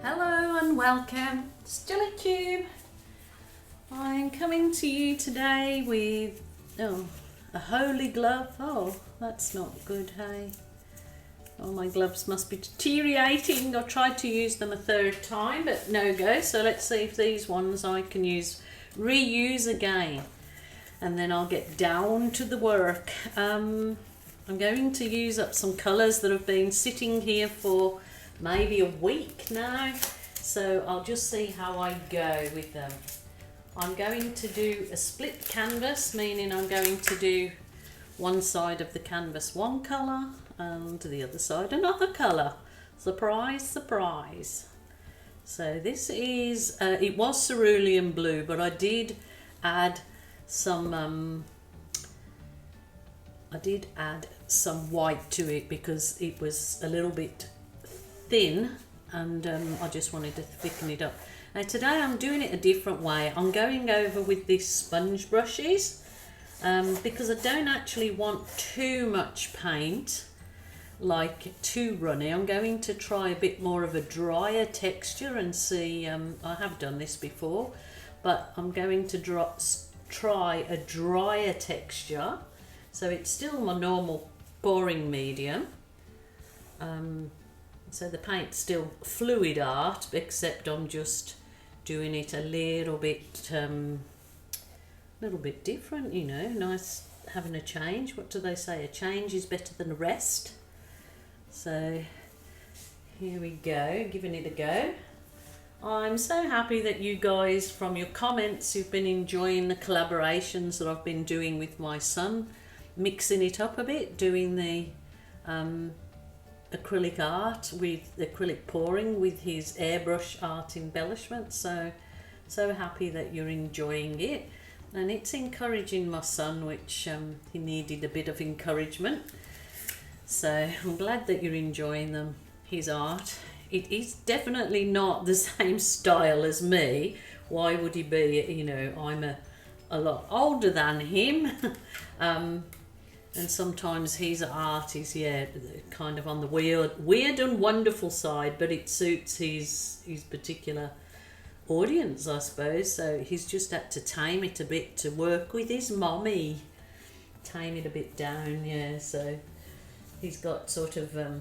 Hello and welcome, still a cube. I'm coming to you today with a holy glove. Oh, that's not good, hey. Oh, my gloves must be deteriorating. I tried to use them a third time, but no go. So let's see if these ones I can reuse again. And then I'll get down to the work. I'm going to use up some colours that have been sitting here for maybe a week now. So I'll just see how I go with them. I'm going to do a split canvas, meaning I'm going to do one side of the canvas one colour and the other side another colour. Surprise, surprise. So this is, it was cerulean blue, but I did add some white to it because it was a little bit thin, and I just wanted to thicken it up. Now today I'm doing it a different way. I'm going over with these sponge brushes because I don't actually want too much paint, like too runny. I'm going to try a bit more of a drier texture and see. I have done this before, but I'm going to try a drier texture, so it's still my normal pouring medium. So the paint's still fluid art, except I'm just doing it a little bit different, you know. Nice having a change. What do they say? A change is better than a rest. So here we go, giving it a go. I'm so happy that you guys, from your comments, you've been enjoying the collaborations that I've been doing with my son, mixing it up a bit, doing the acrylic art with acrylic pouring with his airbrush art embellishment. So happy that you're enjoying it, and it's encouraging my son, which he needed a bit of encouragement. So I'm glad that you're enjoying them, his art. It is definitely not the same style as me. Why would he be? You know, I'm a lot older than him. And sometimes his art is, kind of on the weird and wonderful side, but it suits his particular audience, I suppose. So he's just had to tame it a bit to work with his mommy. Tame it a bit down, so he's got sort of, a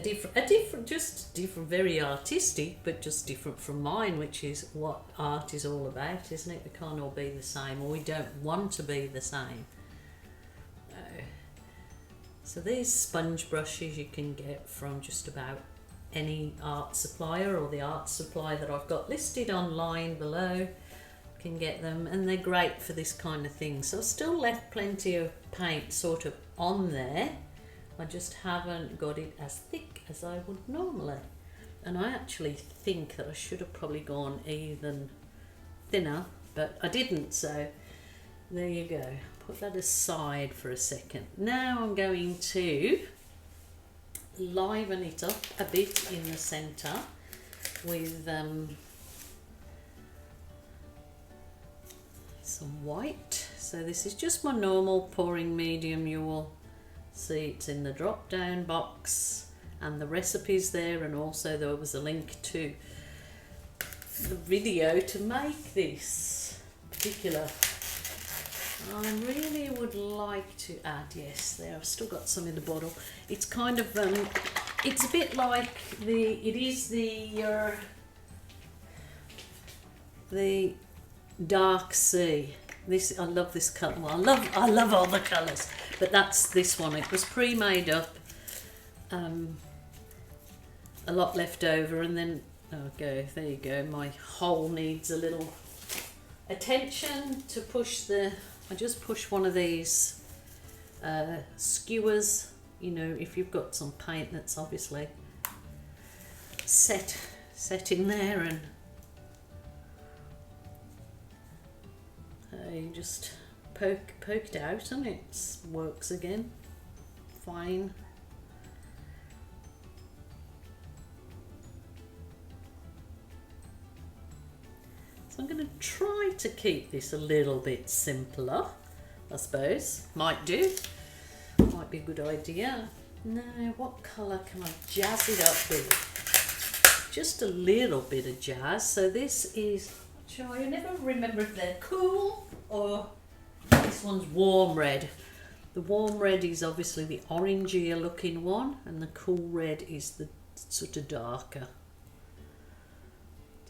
different, very artistic, but just different from mine, which is what art is all about, isn't it? We can't all be the same, or we don't want to be the same. So these sponge brushes you can get from just about any art supplier, or the art supply that I've got listed online below. You can get them, and they're great for this kind of thing. So I've still left plenty of paint sort of on there. I just haven't got it as thick as I would normally. And I actually think that I should have probably gone even thinner, but I didn't, so there you go. Put that aside for a second. Now I'm going to liven it up a bit in the centre with some white. So this is just my normal pouring medium. You will see it's in the drop down box, and the recipe's there, and also there was a link to the video to make this particular. I really would like to add, yes, there, I've still got some in the bottle. It's kind of, it's a bit like the dark sea. This, I love this colour. Well, I love all the colours, but that's this one. It was pre-made up, a lot left over, and then, there you go. My hole needs a little attention to push I just push one of these skewers, you know, if you've got some paint that's obviously set in there, and you just poke it out and it works again fine. So I'm going to try to keep this a little bit simpler, I suppose. Might do. Might be a good idea. Now, what colour can I jazz it up with? just a little bit of jazz. So this is, I never remember if they're cool or this one's warm red. The warm red is obviously the orangier looking one, and the cool red is the sort of darker.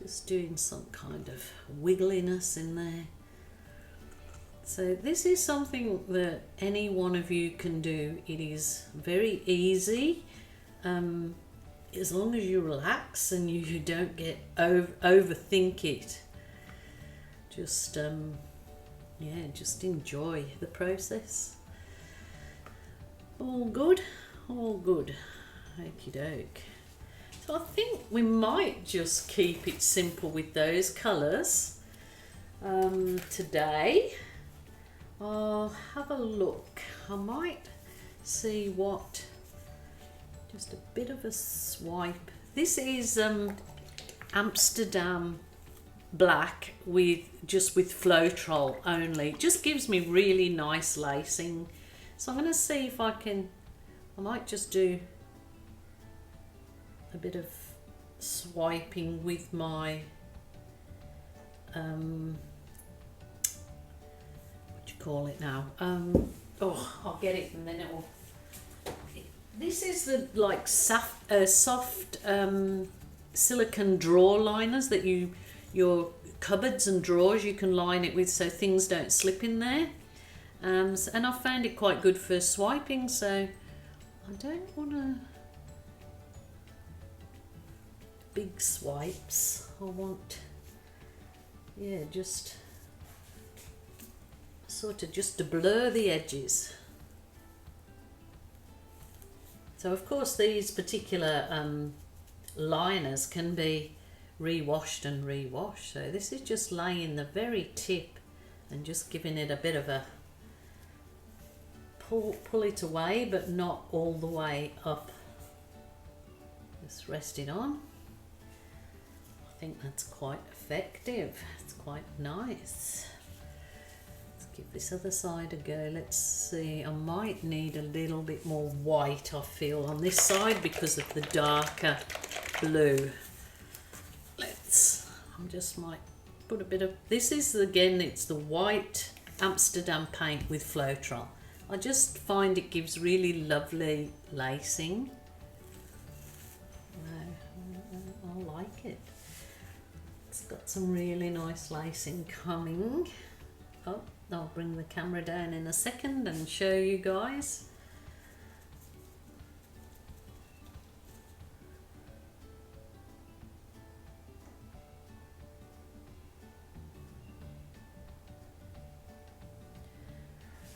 Just doing some kind of wiggliness in there. So this is something that any one of you can do. It is very easy, as long as you relax and you don't get overthink it. Just yeah, just enjoy the process. All good, all good. Okie doke. So I think we might just keep it simple with those colours today. I'll have a look. I might see what, just a bit of a swipe. This is Amsterdam black with Floetrol only. It just gives me really nice lacing. So I'm going to see if I might just do a bit of swiping with my what do you call it now? Oh, I'll get it and then it will. This is the like soft silicone drawer liners that your cupboards and drawers, you can line it with so things don't slip in there. And I found it quite good for swiping, so I don't want to big swipes. I want, yeah, just sort of just to blur the edges. So of course these particular liners can be rewashed and rewashed. So this is just laying the very tip and just giving it a bit of a pull it away, but not all the way up. Just rest it on. I think that's quite effective. It's quite nice. Let's give this other side a go. Let's see, I might need a little bit more white, I feel, on this side because of the darker blue. I just might put a bit of, this is again, it's the white Amsterdam paint with Floetrol. I just find it gives really lovely lacing. I like it. It's got some really nice lacing coming. Oh, I'll bring the camera down in a second and show you guys.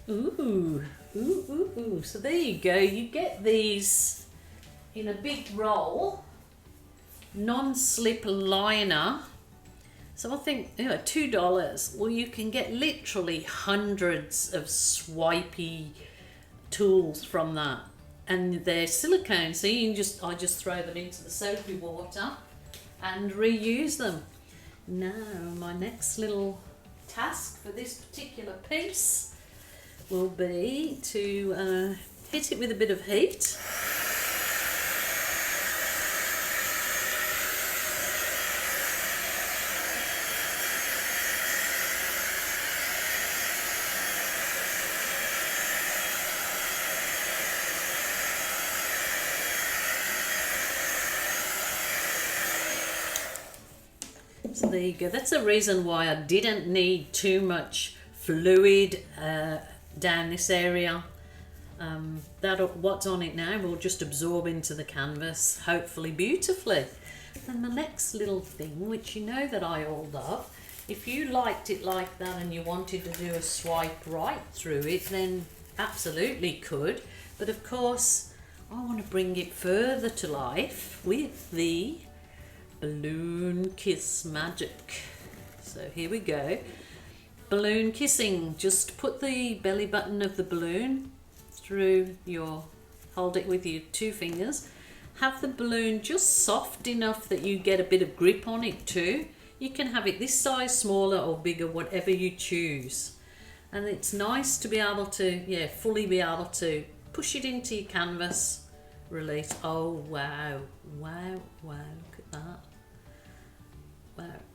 Ooh, ooh, ooh, ooh. So there you go. You get these in a big roll, non-slip liner. So I think, you know, $2. Well, you can get literally hundreds of swipey tools from that, and they're silicone. So you can I just throw them into the soapy water and reuse them. Now, my next little task for this particular piece will be to hit it with a bit of heat. So there you go. That's the reason why I didn't need too much fluid down this area. What's on it now will just absorb into the canvas, hopefully beautifully. And the next little thing, which you know that I all love, if you liked it like that and you wanted to do a swipe right through it, then absolutely could. But of course, I want to bring it further to life with the balloon kiss magic. So here we go. Balloon kissing. Just put the belly button of the balloon through hold it with your 2 fingers. Have the balloon just soft enough that you get a bit of grip on it too. You can have it this size, smaller or bigger, whatever you choose. And it's nice to be able to, fully be able to push it into your canvas, release. Oh wow, wow, wow, look at that.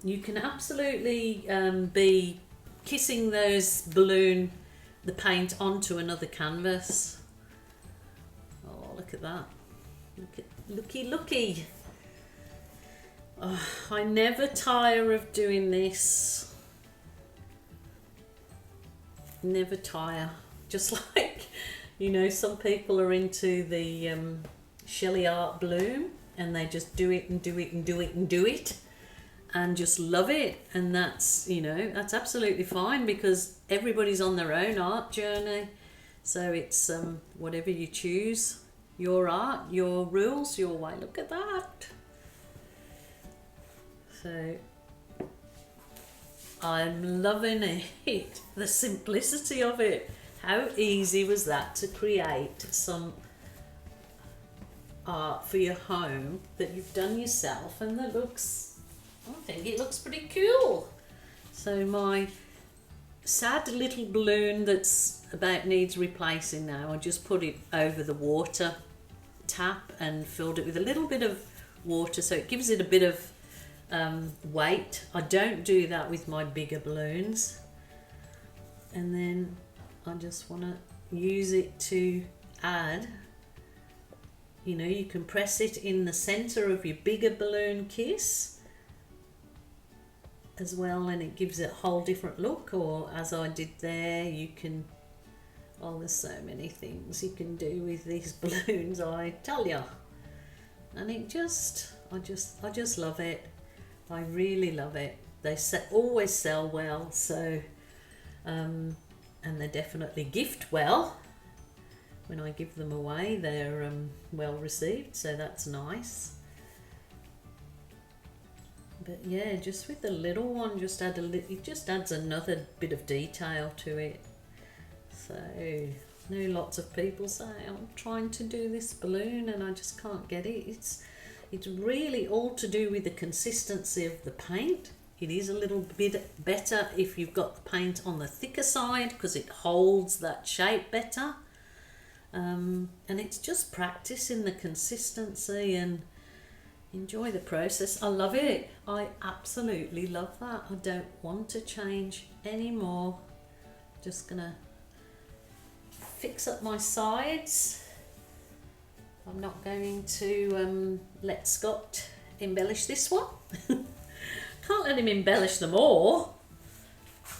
You can absolutely be kissing the paint onto another canvas. Oh, look at that. Looky. Oh, I never tire of doing this. Never tire. Just like, you know, some people are into the Shelley art bloom and they just do it and do it and do it and do it and just love it, and that's, you know, that's absolutely fine because everybody's on their own art journey. So it's whatever you choose, your art, your rules, your way. Look at that. So I'm loving it, the simplicity of it. How easy was that to create some art for your home that you've done yourself, and that looks, I think it looks pretty cool. So my sad little balloon that's about needs replacing now, I just put it over the water tap and filled it with a little bit of water so it gives it a bit of weight. I don't do that with my bigger balloons. And then I just want to use it to add, you know, you can press it in the center of your bigger balloon kiss as well, and it gives it a whole different look. Or as I did there, you can, oh, there's so many things you can do with these balloons, I tell you. And it just, I just love it. I really love it. They always sell well, so and they definitely gift well. When I give them away, they're well received, so that's nice. But yeah, just with the little one, just add it just adds another bit of detail to it. So I know lots of people say, I'm trying to do this balloon and I just can't get it. It's really all to do with the consistency of the paint. It is a little bit better if you've got the paint on the thicker side because it holds that shape better. And it's just practicing the consistency and enjoy the process. I love it. I absolutely love that. I don't want to change anymore. Just gonna fix up my sides. I'm not going to let Scott embellish this one. Can't let him embellish them all.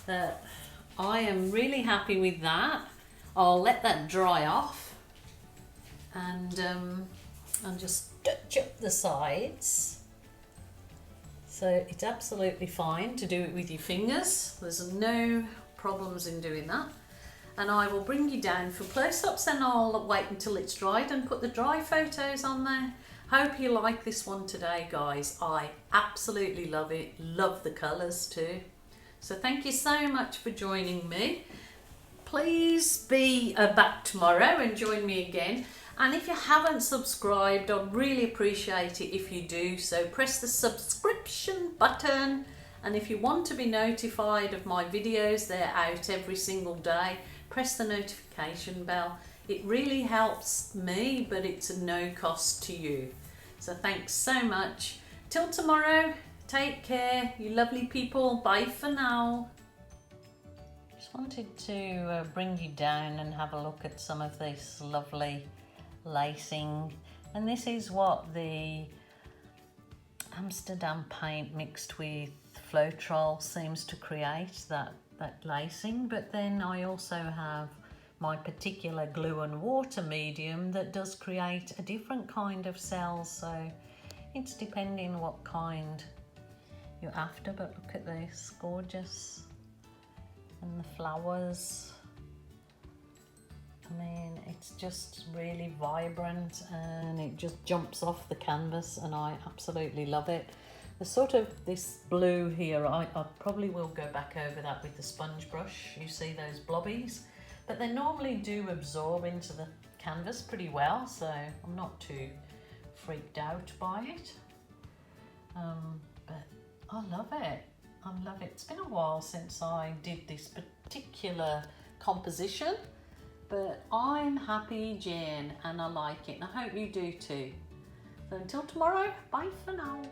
I am really happy with that. I'll let that dry off and just touch up the sides. So it's absolutely fine to do it with your fingers. There's no problems in doing that. And I will bring you down for close-ups and I'll wait until it's dried and put the dry photos on there. Hope you like this one today, guys. I absolutely love it. Love the colours too. So thank you so much for joining me. Please be back tomorrow and join me again. And if you haven't subscribed, I'd really appreciate it if you do. So press the subscription button. And if you want to be notified of my videos, they're out every single day. Press the notification bell. It really helps me, but it's a no cost to you. So thanks so much. Till tomorrow, take care, you lovely people. Bye for now. Just wanted to bring you down and have a look at some of this lovely lacing. And this is what the Amsterdam paint mixed with Floetrol seems to create, that lacing. But then I also have my particular glue and water medium that does create a different kind of cells, so it's depending what kind you're after. But look at this, gorgeous. And the flowers, I mean, it's just really vibrant and it just jumps off the canvas and I absolutely love it. The sort of this blue here, I probably will go back over that with the sponge brush. You see those blobbies? But they normally do absorb into the canvas pretty well, so I'm not too freaked out by it. But I love it. I love it. It's been a while since I did this particular composition, but I'm happy, Jen, and I like it. And I hope you do too. So until tomorrow, bye for now.